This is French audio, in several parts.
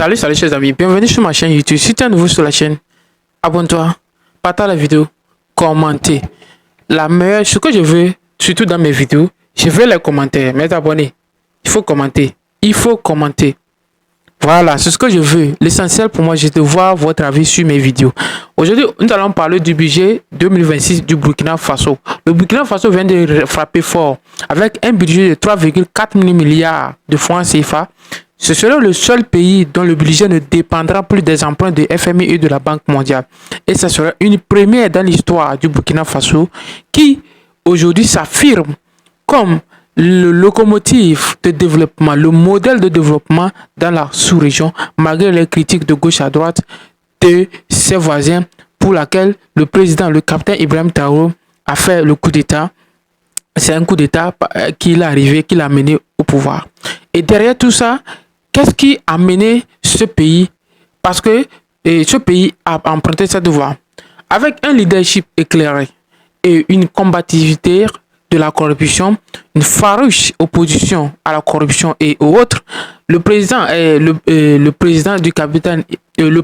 Salut chers amis, bienvenue sur ma chaîne YouTube. Si tu es nouveau sur la chaîne, abonne-toi, partage la vidéo, commentez. Ce que je veux, surtout dans mes vidéos, je veux les commentaires. Mes abonnés, il faut commenter. Voilà, c'est ce que je veux. L'essentiel pour moi, c'est de voir votre avis sur mes vidéos. Aujourd'hui, nous allons parler du budget 2026 du Burkina Faso. Le Burkina Faso vient de frapper fort avec un budget de 3,4 milliards de francs CFA. Ce sera le seul pays dont le budget ne dépendra plus des emprunts de FMI et de la Banque mondiale. Et ce sera une première dans l'histoire du Burkina Faso qui, aujourd'hui, s'affirme comme le locomotive de développement, le modèle de développement dans la sous-région, malgré les critiques de gauche à droite de ses voisins, pour laquelle le président, le capitaine Ibrahim Traoré, a fait le coup d'État. C'est un coup d'État qu'il est arrivé, qu'il a mené au pouvoir. Et derrière tout ça, qu'est-ce qui a mené ce pays? Parce que ce pays a emprunté cette voie. Avec un leadership éclairé et une combativité de la corruption, une farouche opposition à la corruption et aux autres, le président du capitaine, le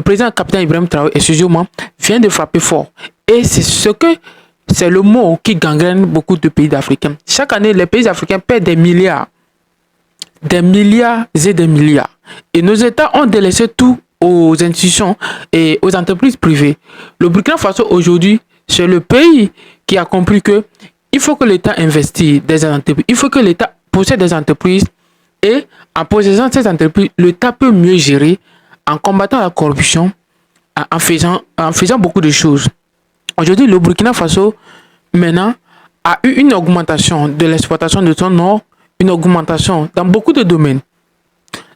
président capitaine Ibrahim Traoré, excusez-moi, vient de frapper fort. Et c'est le mot qui gangrène beaucoup de pays africains. Chaque année, les pays africains perdent des milliards et des milliards. Et nos États ont délaissé tout aux institutions et aux entreprises privées. Le Burkina Faso aujourd'hui, c'est le pays qui a compris que il faut que l'État investisse des entreprises. Il faut que l'État possède des entreprises. Et en possédant ces entreprises, l'État peut mieux gérer en combattant la corruption, en faisant beaucoup de choses. Aujourd'hui, le Burkina Faso, maintenant, a eu une augmentation de l'exploitation de son or, une augmentation dans beaucoup de domaines,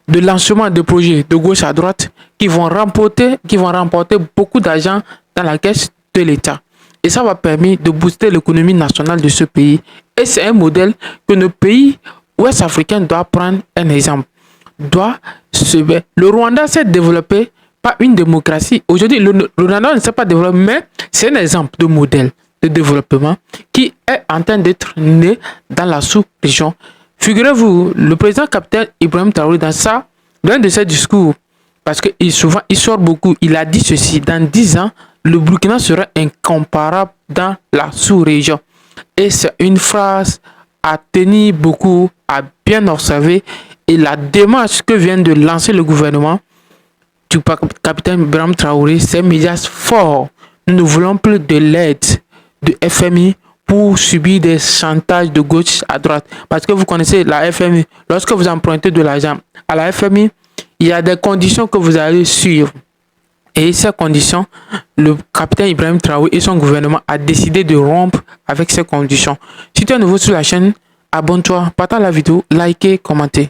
de lancement de projets de gauche à droite qui vont remporter beaucoup d'argent dans la caisse de l'État. Et ça va permettre de booster l'économie nationale de ce pays. Et c'est un modèle que nos pays ouest-africains doivent prendre un exemple. Le Rwanda s'est développé par une démocratie. Aujourd'hui, le Rwanda ne s'est pas développé, mais c'est un exemple de modèle de développement qui est en train d'être né dans la sous-région. Figurez-vous, le président capitaine Ibrahim Traoré, dans un de ses discours, parce qu'il sort beaucoup, il a dit ceci: dans 10 ans, le Burkina sera incomparable dans la sous-région. Et c'est une phrase à tenir beaucoup, à bien observer. Et la démarche que vient de lancer le gouvernement du capitaine Ibrahim Traoré, c'est un message fort. Nous ne voulons plus de l'aide de FMI pour subir des chantages de gauche à droite. Parce que vous connaissez la FMI, lorsque vous empruntez de l'argent à la FMI, il y a des conditions que vous allez suivre. Et ces conditions, le capitaine Ibrahim Traoré et son gouvernement a décidé de rompre avec ces conditions. Si tu es nouveau sur la chaîne, abonne-toi, partage la vidéo, likez, commentez.